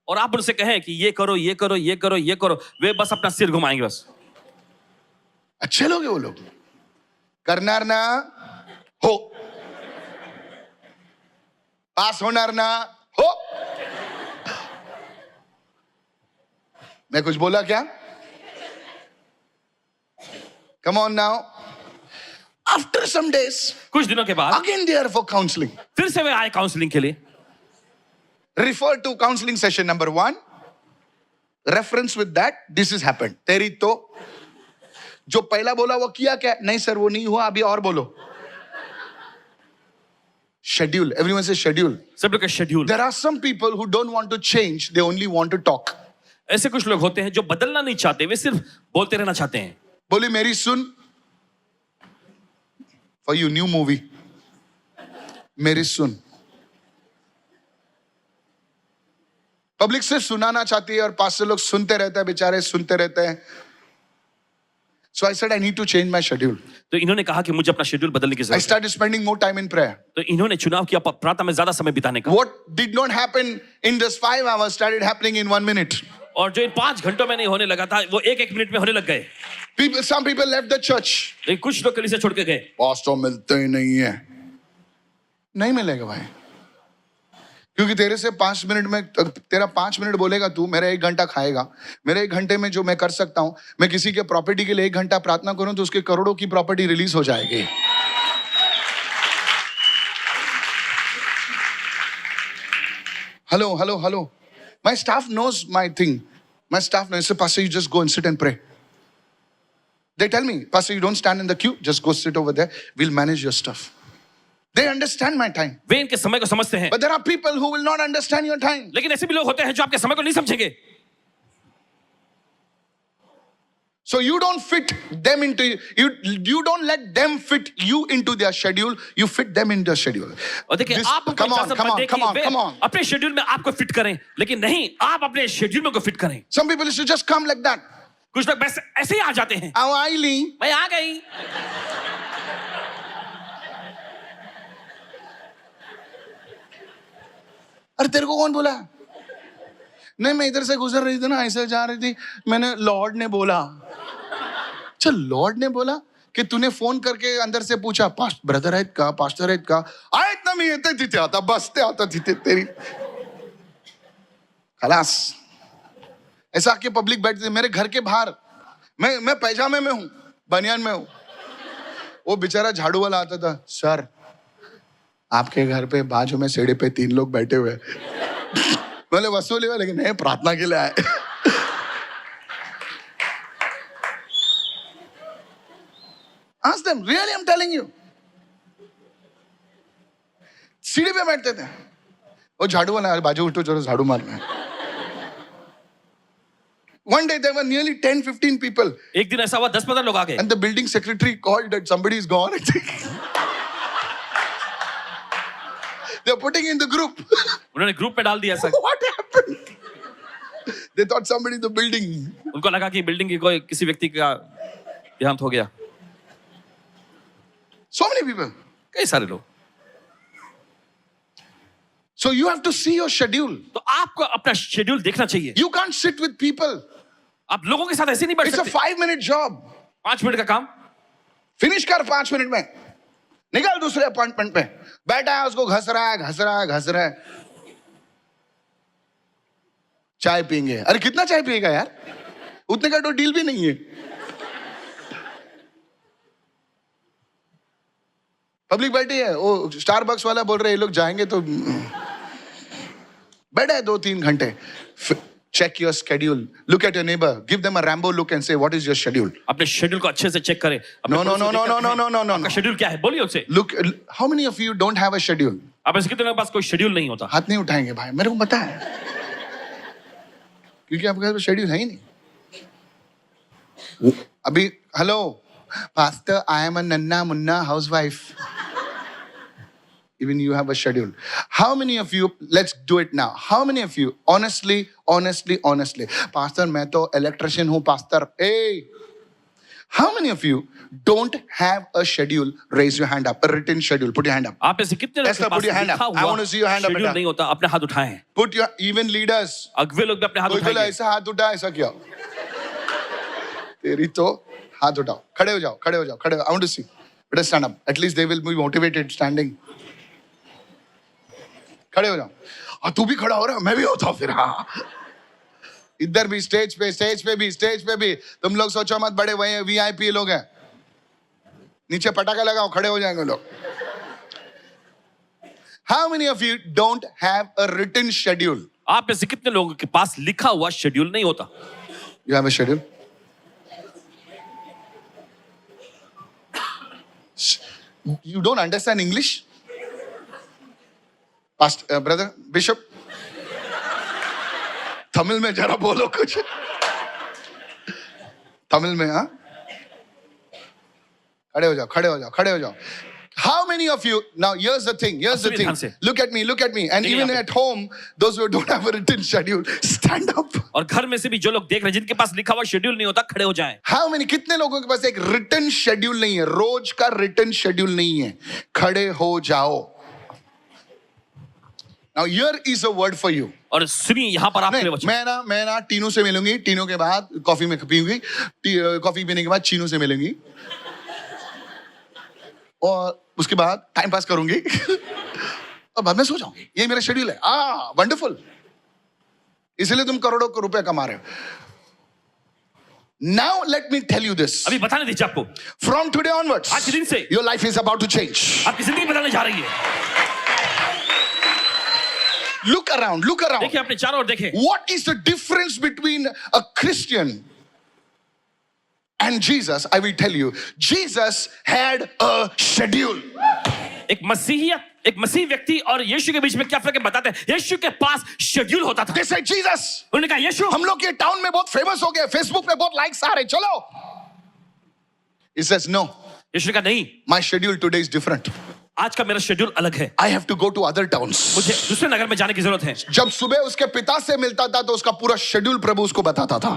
और आप उनसे कहें कि ये करो ये करो ये करो ये करो, वे बस अपना सिर घुमाएंगे बस। अच्छे लोग हैं वो लोग। करणार ना हो, पास होणार ना हो। मैं कुछ बोला क्या? Come on now. After some days, कुछ दिनों के बाद again they are for counseling. फिर से वे आए काउंसलिंग के लिए। Refer to counseling session number 1. Reference with that, this has happened. तेरी तो जो पहला बोला वो किया क्या? नहीं सर वो नहीं हुआ, अभी और बोलो। Schedule. Everyone says schedule. सब लोग का schedule. There are some people who don't want to change, they only want to talk. ऐसे कुछ लोग होते हैं जो बदलना नहीं चाहते, वे सिर्फ बोलते रहना चाहते हैं। बोली मेरी सुन, for you new movie, मेरी सुन। पब्लिक सिर्फ सुनाना चाहती है और पास से लोग सुनते रहते हैं, बेचारे सुनते रहते हैं। So I said I need to change my schedule. तो इन्होंने कहा कि मुझे अपना शेड्यूल बदलने की I जरूरत है। started spending more time in prayer. तो इन्होंने चुनाव किया प्रार्थना में ज्यादा समय बिताने का। What did not happen in just 5 hours started happening in 1 minute. और जो इन 5 घंटों में नहीं होने लगा था, वो 1-1 मिनट में होने लग गए। Some people left the church. लेकिन कुछ लोग कलीसिया छोड़ के गए। पास्टर मिलते ही नहीं है। नहीं मिलेगा भाई, क्योंकि तेरे से 5 मिनट में, तेरा 5 मिनट बोलेगा तू, मेरा 1 घंटा खाएगा। मेरे 1 घंटे में जो मैं कर सकता हूं, मैं किसी के प्रॉपर्टी के लिए 1 घंटा प्रार्थना करूं तो उसके करोड़ों की प्रॉपर्टी रिलीज हो जाएगी। Hello hello hello, my staff knows my thing. My staff knows, pastor you just go and sit and pray. They tell me, pastor you don't stand in the queue, just go sit over there, we'll manage your stuff. They understand my time. वे इनके समय को समझते हैं। But there are people who will not understand your time. लेकिन ऐसे भी लोग होते हैं जो आपके समय को नहीं समझेंगे। So you don't fit them into you don't let them fit you into their schedule, you fit them in their schedule. और देखिए This- आप come on, come on, come on, come on. अपने शेड्यूल में आपको fit करें, लेकिन नहीं, आप अपने शेड्यूल में को फिट करें। Some people used to just come like that. कुछ लोग बस ऐसे ही आ जाते हैं। How Eileen? मैं आ गई। अरे तेरे को कौन बोला? नहीं मैं इधर से गुजर रही थी ना, ऐसे जा रही थी, मैंने लॉर्ड ने बोला। अच्छा लॉर्ड ने बोला कि तूने फोन करके अंदर से पूछा, ब्रदर आहेत का, पास्टर आहेत का? आहेत ना, मी येते तिथे आता, बसते आता तिथे तेरी। खलास। ऐसा आके पब्लिक बैठती, मेरे घर के बाहर मैं पैजामे में हूं, बनियान में हूं, वो बेचारा झाड़ू वाला आता था, सर आपके घर पे बाजू में सीढ़ी पे 3 लोग बैठे हुए बोले वसूली हुआ, लेकिन नहीं प्रार्थना के लिए आए। Ask them, really I'm telling you. सीढ़ी पे बैठते थे, वो झाड़ू वाला, बाजू उठो जरा झाड़ू मारना है। One day there were nearly 10-15 people. एक दिन ऐसा हुआ 10-15 लोग आ गए। And the building secretary called that somebody is gone. They're putting in the group. उन्होंने ग्रुप में डाल दिया ऐसा। What happened? They thought somebody in the building. उनको लगा कि बिल्डिंग की कोई किसी व्यक्ति का देहांत हो गया। So many people. कई सारे लोग। So you have to see your schedule. तो आपको अपना शेड्यूल देखना चाहिए। You can't sit with people. आप लोगों के साथ ऐसे नहीं बैठ It's a सकते। 5-minute job. 5 मिनट का काम। फिनिश कर 5 मिनट में, निकल दूसरे अपॉइंटमेंट पे। बैठा है, उसको घस रहा है। चाय पियेंगे। अरे कितना चाय पिएगा यार, उतने का तो डील भी नहीं है। पब्लिक बैठी है, वो स्टारबक्स वाला बोल रहे हैं ये लोग जाएंगे तो बैठा है 2-3 घंटे। Check your schedule. Look at your neighbor. Give them a Rambo look and say, what is your schedule? अपने शेड्यूल को अच्छे से चेक करें। No. आपका शेड्यूल क्या है? बोलिए उनसे। Look, how many of you don't have a schedule? आप ऐसे कितने लोगों के पास कोई शेड्यूल नहीं होता? हाथ नहीं उठाएंगे भाई, मेरे को पता है, क्योंकि आपके पास शेड्यूल है ही नहीं। अभी hello pastor, I am a नन्ना मुन्ना housewife. Even you have a schedule. How many of you, let's do it now. How many of you, honestly, pastor, मैं तो इलेक्ट्रिशियन हूँ, pastor. Hey, How many of you don't have a schedule? Raise your hand up. A written schedule. Put your hand up. आप में से कितने लोग Esther, के पास put your hand up. लिखा I हुआ want to see your hand up, schedule बेटा. नहीं होता? अपने हाथ उठाएं. Put your even leaders. अगवे लोग भी अपने हाथ कोई बोला उठाएंगे. ऐसा हाथ उठा ऐसा किया. तेरी तो हाथ उठाओ. खड़े हो जाओ. खड़े हो जाओ. खड़े हो. I want to see. Better stand up. At least they will be motivated standing. खड़े हो जाओ. और तू भी खड़ा हो रहा है, मैं भी होता हूँ फिर. हाँ, इधर भी स्टेज पे भी तुम लोग सोचो मत, बड़े वही VIP लोग हैं. नीचे पटाखा लगाओ, खड़े हो जाएंगे लोग. How many of you don't have a written schedule? आप में से कितने लोगों के पास लिखा हुआ शेड्यूल नहीं होता? You have a schedule? You don't understand English? Pastor, brother, Bishop? Tamil में जरा बोलो कुछ. तमिल में, हाँ? खड़े हो जाओ. How many of you, now here's the thing. Look at me. And even at home, those who don't have a written schedule, stand up. और घर में से भी जो लोग देख रहे हैं जिनके पास लिखा हुआ शेड्यूल नहीं होता, खड़े हो जाएं. How many, कितने लोगों के पास एक written schedule नहीं है? रोज का written schedule नहीं है. खड़े हो जाओ. Now here is a word for you. और सुनिए यहाँ पर आपके लिए वचन. मैं ना टीनू से मिलूंगी. टीनू के बाद कॉफी में पीऊंगी. कॉफी पीने के बाद चीनू से मिलूंगी. और उसके बाद टाइम पास करूंगी. और बाद में सो जाऊंगी. ये मेरा शेड्यूल है. वंडरफुल. इसलिए तुम करोड़ों को रुपए कमा रहे हो. Now let me tell you this. अभी बताने दीजिए आपको. From today onwards, आज के दिन से your life is about to change. आपकी जिंदगी बदलने जा रही है. Look around. देखिए अपने चारों ओर देखें. What is the difference between a Christian and Jesus? I will tell you. Jesus had a schedule. एक मसीह व्यक्ति और यीशु के बीच में क्या फर्क है बताते हैं. यीशु के पास शेड्यूल होता था. They said, Jesus, उन्होंने कहा यीशु, हम लोग के टाउन में बहुत फेमस हो गए. फेसबुक पे बहुत लाइक्स आ रहे. चलो. He says, no. यीशु ने कहा नहीं, My schedule today is different. आज का मेरा शेड्यूल अलग है. I have to go to other towns. मुझे दूसरे नगर में जाने की जरूरत है. जब सुबह उसके पिता से मिलता था तो उसका पूरा शेड्यूल प्रभु उसको बताता था.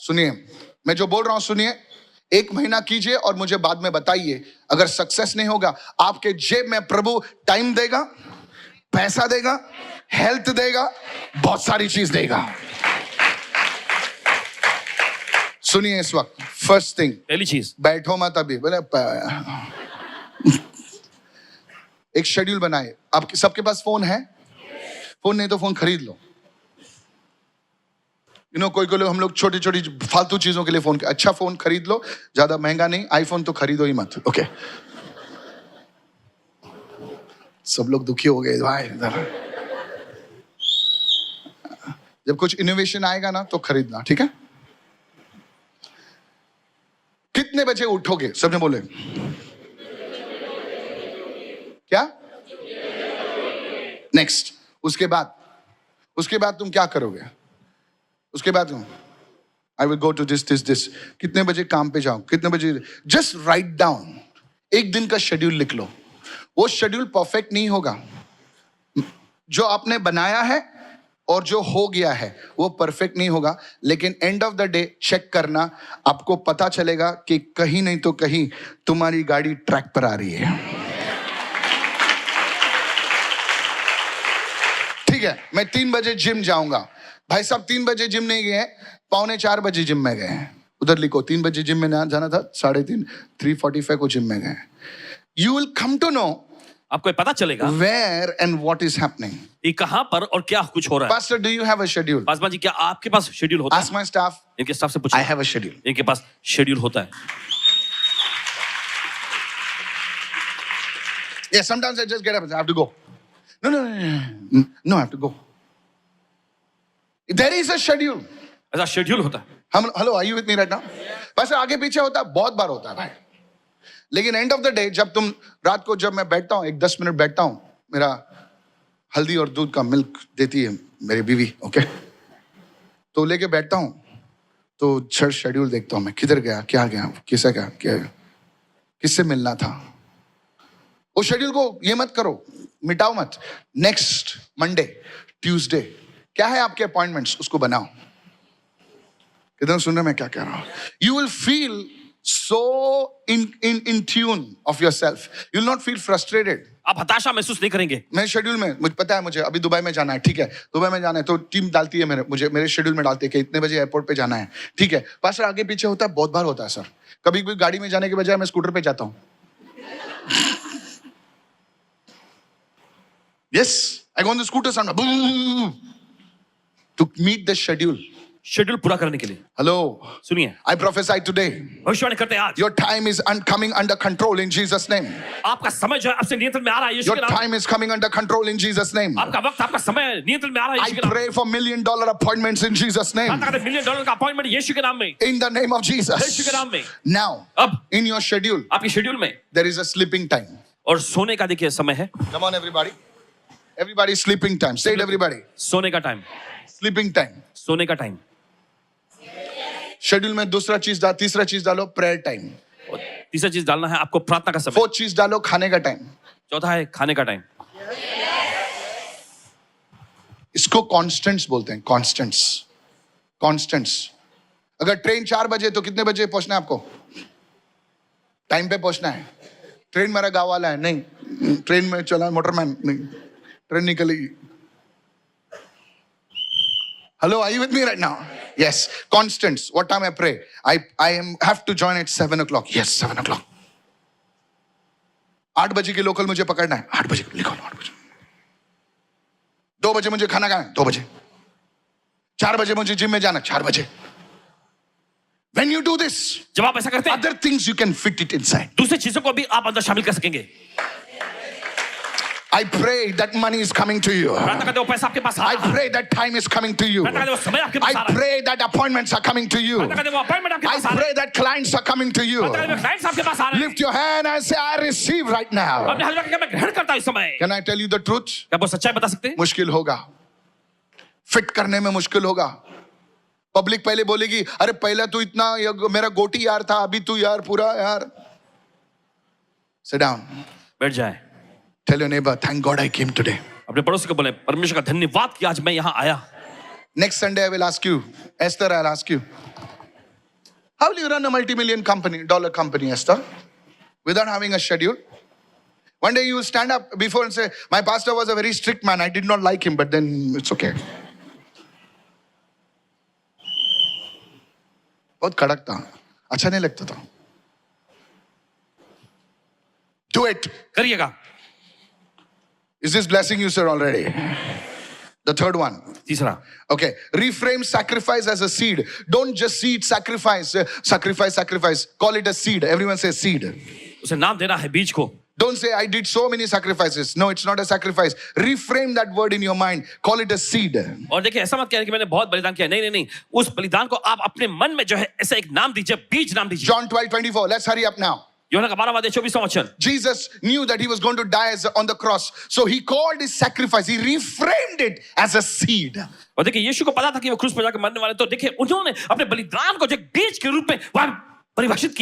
सुनिए, मैं जो बोल रहा हूं सुनिए. 1 महीना कीजिए और मुझे बाद में बताइए. अगर सक्सेस नहीं होगा, आपके जेब में प्रभु टाइम देगा, पैसा देगा, हेल्थ देगा, बहुत सारी चीज देगा. सुनिए इस वक्त, फर्स्ट थिंग, पहली चीज, बैठो मत अभी. बोले एक शेड्यूल बनाए. आपके सबके पास फोन है? फोन नहीं तो फोन खरीद लो. कोई लोग, हम लोग छोटी छोटी फालतू चीजों के लिए फोन. अच्छा फोन खरीद लो, ज्यादा महंगा नहीं. आईफोन तो खरीदो ही मत. ओके. सब लोग दुखी हो गए भाई. जब कुछ इनोवेशन आएगा ना तो खरीदना. ठीक है. कितने बजे उठोगे? सबने बोले क्या? नेक्स्ट. उसके बाद तुम क्या करोगे? उसके बाद I will go to this. कितने बजे काम पे जाओ? कितने बजे? Just write down. एक दिन का शेड्यूल लिख लो. वो शेड्यूल परफेक्ट नहीं होगा. जो आपने बनाया है और जो हो गया है वो परफेक्ट नहीं होगा. लेकिन end of the day check करना, आपको पता चलेगा कि कहीं नहीं तो कहीं तुम्हारी गाड़ी ट्रैक पर आ रही है. ठीक है. मैं 3 बजे जिम जाऊंगा. भाई साहब 3 बजे जिम नहीं गए, 3:45 बजे जिम में गए. उधर लिखो 3 बजे जिम में जाना था, 3:30, 3:45 को जिम में गए. You will come to know, आपको पता चलेगा where and what is happening. ये कहां पर और क्या कुछ हो रहा है. Pastor, do you have a schedule? Paswan ji, क्या आपके पास शेड्यूल होता है? Ask my staff. इनके स्टाफ से पूछो. I have a schedule. इनके पास शेड्यूल होता है. Yeah, sometimes I just get up and say, I have to go. No, I have to go. There is a schedule. ऐसा schedule होता है. Hello, are you with me right now? बस आगे पीछे होता है, बहुत बार होता है भाई. लेकिन एंड ऑफ द डे, जब तुम रात को, जब मैं बैठता हूँ 1-10 मिनट बैठता हूँ, मेरा हल्दी और दूध का मिल्क देती है मेरी बीवी. ओके. तो लेके बैठता हूँ तो शेड्यूल देखता हूँ मैं, किधर गया, क्या गया, किससे गया, क्या, किससे मिलना था. वो शेड्यूल को ये मत करो, मिटाओ मत. नेक्स्ट मंडे, ट्यूसडे क्या है आपके अपॉइंटमेंट्स, उसको बनाओ. कितने सुन रहे मैं क्या कह रहा हूं? You will feel so in tune of yourself. You will not feel frustrated. आप हताशा महसूस नहीं करेंगे। मैं शेड्यूल में, मुझे पता है मुझे अभी दुबई में जाना है, ठीक है, दुबई में जाना है तो टीम डालती है मेरे शेड्यूल में डालती है कि इतने बजे एयरपोर्ट पे जाना है, ठीक है। पास आगे पीछे होता है, बहुत बार होता है सर। कभी कभी गाड़ी में जाने के बजाय मैं स्कूटर पे जाता हूं। Yes, I go on the scooter sound to meet the schedule. Schedule पूरा करने के लिए। Hello. सुनिए, I prophesy today. भविष्यवाणी करते हैं आज Your time is coming under control in Jesus' name. आपका समय जो है आपसे नियंत्रण में आ रहा है यीशु Your के नाम में। time is coming under control in Jesus' name. आपका वक्त, आपका समय नियंत्रण में आ रहा है I यीशु के नाम में। pray for $1 million appointments in Jesus' name. $1,000,000 का अपॉइंटमेंट यीशु के नाम में, In the name of यीशु के Jesus. नाम में। Now, अब in your schedule, आपके शेड्यूल में there is a sleeping time. और सोने का देखिए समय है। Come on, everybody. Everybody, sleeping time. Say it, everybody. सोने का टाइम, Sleeping time. सोने का टाइम। शेड्यूल में तीसरा चीज डालो, prayer time. और तीसरा चीज डालना है आपको प्रार्थना का समय। फोर्थ चीज डालो, खाने का टाइम. चौथा है खाने का टाइम। इसको कॉन्स्टेंट्स बोलते हैं, कॉन्स्टेंट्स। अगर ट्रेन 4 बजे तो कितने बजे पहुंचना है आपको? टाइम पे पहुंचना है। ट्रेन मेरा गांव वाला है, नहीं ट्रेन में चला मोटरमैन, नहीं ट्रेन निकलेगी। Hello, are you with me right now? Yes, constants. What time I pray? I have to join at 7 o'clock. Yes, 7 o'clock. 8 बजे की लोकल मुझे पकड़ना है, 8 बजे लिखो, 8 बजे। 2 बजे मुझे खाना खाना है, 2 बजे। 4 बजे मुझे जिम में जाना, 4 बजे। When you do this, जब आप ऐसा करते हैं, other things you can fit it inside. दूसरी चीजों को भी आप अंदर शामिल कर सकेंगे। I pray that money is coming to you. प्रार्थना करते हो पैसा आपके पास आ I रहा है। pray that time is coming to you. प्रार्थना करते हो समय आपके पास आ I रहा है। pray that appointments are coming to you. प्रार्थना करते हो अपॉइंटमेंट आपके I पास आ रहा है। pray that clients are coming to you. प्रार्थना करते हो क्लाइंट्स आपके पास आ रहे हैं। Lift your hand and say, I receive right now. अपने हाथ में मैं ग्रहण करता हूं इस समय। Can I tell you the truth? क्या आप सच्चाई बता सकते हैं? मुश्किल होगा, फिट करने में मुश्किल होगा। पब्लिक पहले बोलेगी, अरे पहले तू इतना मेरा गोटी यार था, अभी तू यार पूरा यार। Sit down. बैठ जाए। Tell your neighbor, thank God I came today. अपने पड़ोसी को बोले परमेश्वर का धन्यवाद कि आज मैं यहाँ आया। Next Sunday I will ask you, Esther, I'll ask you, how will you run a multi-million dollar company, Esther, without having a schedule? One day you will stand up before and say, my pastor was a very strict man, I did not like him, but then it's okay. बहुत कड़क था, अच्छा नहीं लगता था। Do it. करिएगा। Is this blessing you, sir, already? The third one. तीसरा, Okay, reframe sacrifice as a seed. Don't just see it sacrifice. Sacrifice. Call it a seed. Everyone says seed. उसे नाम देना है बीज को। Don't say, I did so many sacrifices. No, it's not a sacrifice. Reframe that word in your mind. Call it a seed. और देखिए ऐसा मत कहना कि मैंने बहुत बलिदान किया। नहीं, उस बलिदान को आप अपने मन में जो है ऐसा एक नाम दीजिए, बीज नाम दीजिए। John 12:24. Let's hurry up now. यूहन्ना का 12वां वचन। Jesus knew that he was going to die on the cross. So he called his sacrifice. He reframed it as a seed. और देखिए यीशु को पता था कि वो क्रूस पर जाकर मरने वाले, तो देखिए उन्होंने अपने बलिदान को जो एक बीज के रूप में वहां परिभाषित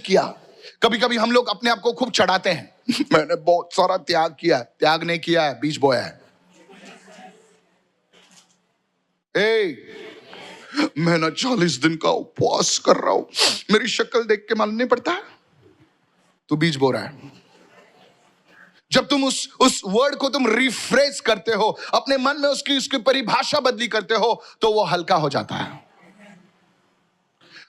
किया। कभी कभी हम लोग अपने आप को खूब चढ़ाते हैं। मैंने बहुत सारा त्याग किया है। त्याग नहीं किया है, बीज बोया है। मैं ना 40 दिन का उपवास कर रहा हूं, मेरी शक्ल देख के मालूम नहीं पड़ता, तू बीज बो रहा है। जब तुम उस वर्ड को तुम रिफ्रेश करते हो, अपने मन में उसकी परिभाषा बदली करते हो, तो वो हल्का हो जाता है।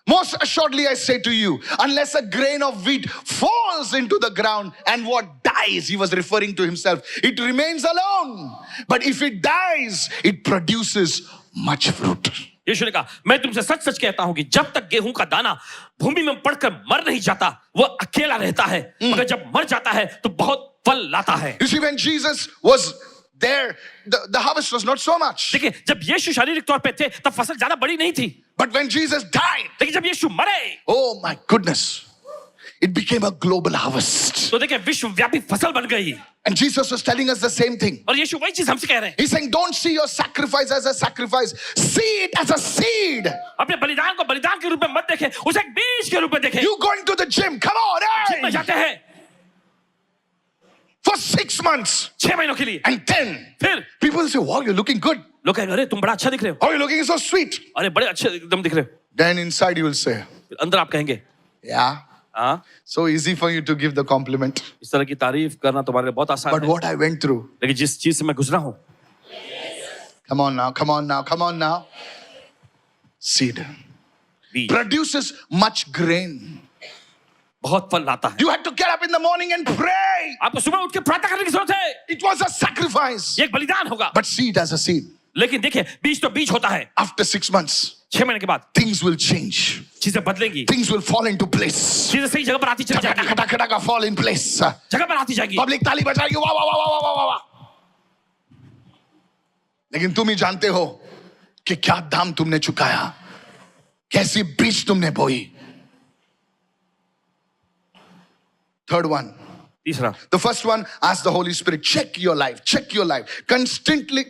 Most assuredly I say to you, unless a grain of wheat falls into the ground and what dies, he was referring to himself, it remains alone. But if it dies, it produces much fruit. यीशु ने कहा, मैं तुमसे सच कहता हूं कि जब तक गेहूं का दाना भूमि में पड़कर मर नहीं जाता, वो अकेला रहता है, मगर जब मर जाता है तो बहुत फल लाता है। You see, when Jesus was there, the harvest was not so much. देखिए जब यीशु शारीरिक तौर पे थे तब फसल ज्यादा बड़ी नहीं थी। But when Jesus died, लेकिन जब यीशु मरे, oh my goodness, it became a global harvest. तो देखिए विश्वव्यापी फसल बन गई। And Jesus was telling us the same thing. और यीशु वही चीज हमसे कह रहे हैं। He's saying, don't see your sacrifice as a sacrifice. See it as a seed. अपने बलिदान को बलिदान के रूप में मत देखें, उसे एक बीज के रूप में देखें। You going to the gym? Come on, gym में hey! जाते हैं For 6 months. 6 महीनों के लिए, And then फिर people say, wow, you're looking good. लोग कहेंगे, अरे तुम बड़ा अच्छा दिख रहे हो, Oh, you're looking so sweet. अरे बड़े अच्छे एकदम दिख रहे हो। Then inside you will say, फिर अंदर आप कहेंगे yeah, हाँ, so easy for you to give the compliment. इस तरह की तारीफ करना तुम्हारे लिए बहुत आसान But है, what I went through, लेकिन जिस चीज से मैं गुजरा हूं, come on now, come on now, come on now. Seed बीज produces much grain. बहुत फल लाता है. You had to get up in the morning and pray. आपको सुबह उठ के प्रार्थना करने की जरूरत है. It was a sacrifice. ये एक बलिदान होगा. But seed as a seed, लेकिन देखिए, बीज तो बीज होता है. after 6 months, 6 महीने के बाद things will change. चीजें बदलेंगी, Things will fall into place. चीजें सही जगह पर आती चली जाएगी, Taka fall in place. जगह पर आती जाएगी. पब्लिक ताली बजाएगी, वाह वाह वाह वाह वाह वाह वाह. लेकिन तुम ही जानते हो कि क्या दाम तुमने चुकाया, कैसी बीज तुमने बोई. Third one. तीसरा, The first one, ask the Holy Spirit, check your life, constantly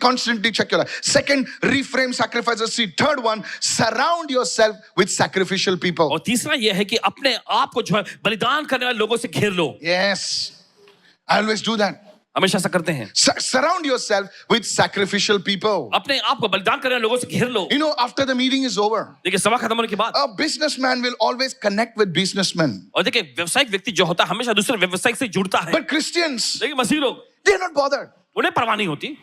check your life. Second, reframe sacrifice as seed. Third one, surround yourself with sacrificial people. और तीसरा ये है कि अपने आप को जो है बलिदान करने वाले लोगों से घेर लो. Yes, I always do that. हमेशा ऐसा करते हैं. Surround yourself with sacrificial people. अपने आप को बलिदान करने वाले लोगों से घेर लो. You know, after the meeting is over, देखिए, सभा खत्म होने के बाद, a businessman will always connect with businessmen. और देखिए, व्यवसायिक व्यक्ति जो होता है हमेशा दूसरे व्यवसायिक से जुड़ता है. But Christians, लेकिन मसीह लोग, they're not bothered. उन्हें परवाह नहीं होती.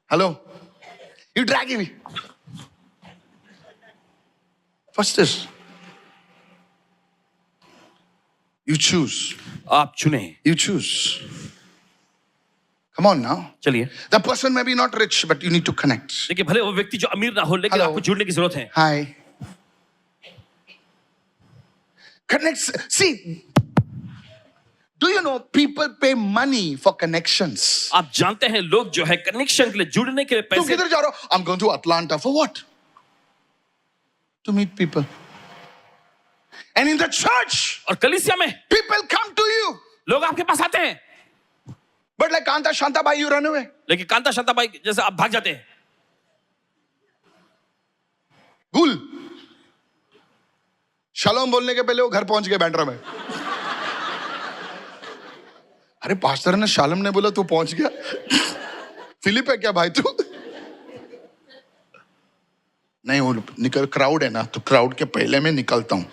Hello? You dragging me. What's this? You choose. आप चुने. You choose. Come on now. चलिए. The person may be not rich, but you need to connect. देखिए, भले वो व्यक्ति जो अमीर ना हो, लेकिन Hello. आपको जुड़ने की जरूरत है. Hi. Connect. See, do you know people pay money for connections? आप जानते हैं लोग जो है कनेक्शन के लिए, जुड़ने के लिए तुम पैसे. किधर जा रहे हो? I'm going to Atlanta. For what? To meet people. And in the church, और कलीसिया में people come to you. लोग आपके पास आते हैं, But like Kanta Shanta Bhai, you run away. लेकिन कांता शांता बाई जैसे आप भाग जाते हैं. Gul. Shalom बोलने के पहले वो घर पहुंच गए बैंड्रा में. अरे पास्टर ने शालम ने बोला तू पहुंच गया. फिलिप है क्या भाई तू? नहीं, वो निकल क्राउड है ना, तो क्राउड के पहले मैं निकलता हूं.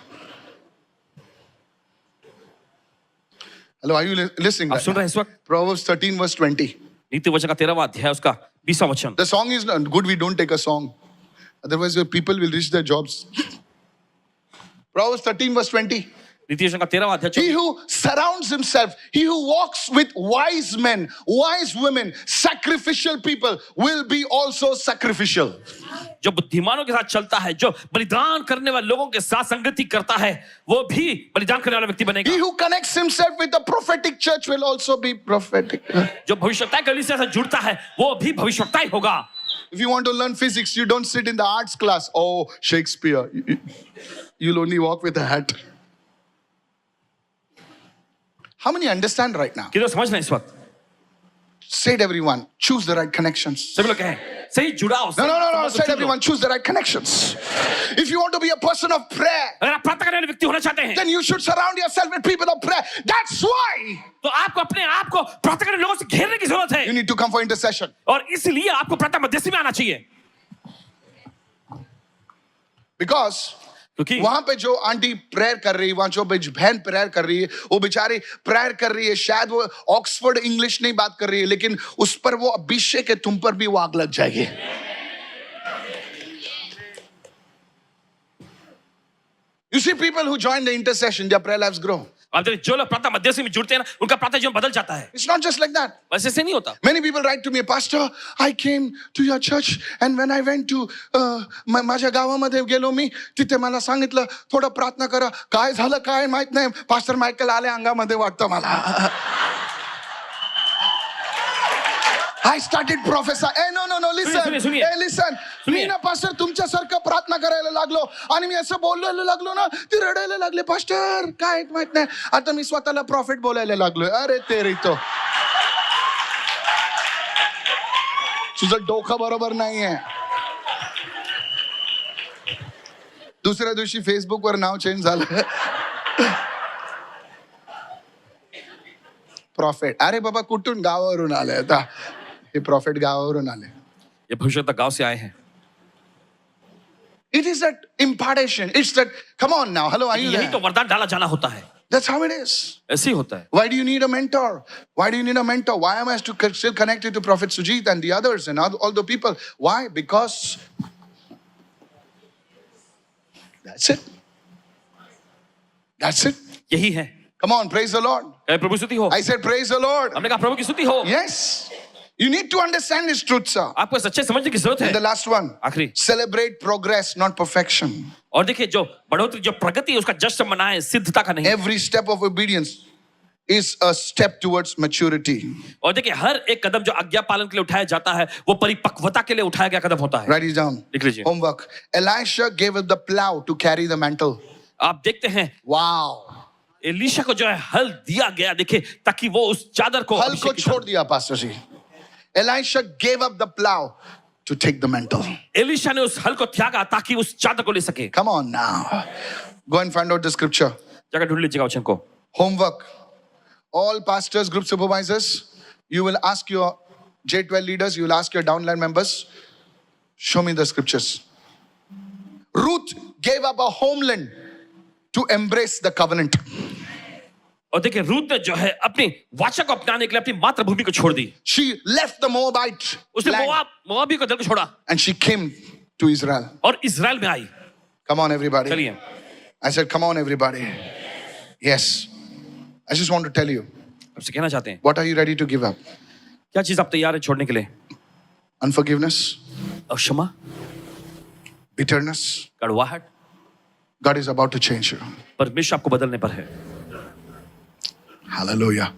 Hello, are you listening? आप सुन रहे हैं इस वक्त? Proverbs 13 verse 20. नीति वचन का 13वां अध्याय उसका 20वां वचन. The song is not good. We don't take a song. Otherwise, your people will reach their jobs. Proverbs 13 verse 20. नीति वचन का 13वां अध्याय. He who surrounds himself, he who walks with wise men, wise women, sacrificial people will be also sacrificial. जो बुद्धिमानों के साथ चलता है, जो बलिदान करने वाले लोगों के साथ संगति करता है, वो भी बलिदान करने वाला व्यक्ति बनेगा. He who connects himself with the prophetic church will also be prophetic. जो भविष्यवक्ता कलीसिया से जुड़ता है, वो भी भविष्यवक्ता ही होगा. If you want to learn physics, you don't sit in the arts class. Oh, Shakespeare. You'll only walk with a hat. How many understand right now? किधर समझ रहे हैं इस वक्त? Say it everyone. Choose the right connections. सभी लोग कहें सही जुड़ाव. No. Say it everyone. Choose the right connections. If you want to be a person of prayer, अगर आप प्रार्थना करने वाले व्यक्ति होना चाहते हैं, then you should surround yourself with people of prayer. That's why तो आपको अपने आप को प्रार्थना करने वाले लोगों से घेरने की जरूरत है. you need to come for intercession. और इसलिए आपको प्रार्थना मध्यस्थी में आना चाहिए. Because क्योंकि वहां पे जो आंटी प्रेयर कर रही है, वहां जो बहन प्रेयर कर रही है, वो बेचारी प्रेयर कर रही है. शायद वो ऑक्सफोर्ड इंग्लिश नहीं बात कर रही है, लेकिन उस पर वो अभिषेक है, तुम पर भी वो आग लग जाएगी. You see people who join the intercession, their prayer lives grow. आप देखिए, जो लोग प्रार्थना मध्यस्थी में जुड़ते हैं ना, उनका प्रार्थना जीवन बदल जाता है. It's not just like that. बस ऐसे नहीं होता. Many people write to me, Pastor, I came to your church and when I went to माझ्या गावामध्ये गेलो मी, तिथे मला सांगितलं थोडं प्रार्थना करा. काय झालं काय माहित नाही. पास्टर मायकल आले अंगामध्ये वाटतं मला. I started prophesying. Hey, no, listen. सुनिए. Hey, listen. मी ना पास्टर तुमच्यासारखं प्रार्थना करायला लागलो आणि मी असं बोलायला लागलो ना, ती रडायला लागले. पास्टर काय माहित नाही. आता मी स्वतःला प्रॉफिट बोलायला लागलोय. अरे तेरी तो तुझं डोकं बरोबर नाहीये. दुसऱ्या दिवशी फेसबुकवर नाव चेंज झालं. prophet. अरे बाबा कुठून गावावरून आले आता हे प्रॉफिट गावावरून आले. ये भविष्यवक्ता गांव से आए हैं. It is that impartation. It's that, come on now, hello, are you यही तो there? वरदान डाला जाना होता है. That's how it is. ऐसे ही होता है. Why do you need a mentor? Why do you need a mentor? Why am I still connected to Prophet Sujit and the others and all the people? Why? Because that's it. That's it. यही है. Come on, praise the Lord. कहे प्रभु स्तुति हो. I said, praise the Lord. हमने कहा प्रभु की स्तुति हो. Yes. You need to understand this truth, sir. आपको सच्चे समझने की जरूरत And the है. last one, आखिरी. celebrate progress, not perfection. और देखिए जो बढ़ोतरी जो प्रगति है उसका जश्न मनाए, सिद्धता का नहीं. Every step of obedience is a step towards maturity. और देखिए हर एक कदम जो आज्ञा पालन के लिए उठाया जाता है वो परिपक्वता के लिए उठाया गया कदम होता है. Write it down. लिख लीजिए. Homework. Elisha gave up the plow to carry the mantle. आप देखते हैं Wow. एलीशा को जो है हल दिया गया, देखिए ताकि वो उस चादर को हल को अभिषेक की छोड़ दिया pastor ji. Elisha gave up the plow to take the mantle. Elisha ने उस हल को त्यागा ताकि उस चादर को ले सके. Come on now. Go and find out the scripture. जगह ढूंढ लीजिएगा वचन को. Homework. All pastors, group supervisors, you will ask your J12 leaders, you will ask your downline members, show me the scriptures. Ruth gave up a homeland to embrace the covenant. और देखिए रूत ने जो है अपनी वाचा को अपनाने के लिए अपनी मातृभूमि को छोड़ दी. She left the Moabite उसने land मोआबी को दल को छोड़ा and she came to Israel. और इजराइल में आई. Come on, everybody. चलिए. I said, come on, everybody. Yes. I just want to tell you, आपसे कहना चाहते हैं what are you ready to give up? क्या चीज आप तैयार हैं छोड़ने के लिए? Unforgiveness, और क्षमा, bitterness. कड़वाहट. God is about to change you. परमेश्वर आपको बदलने पर है. Hallelujah.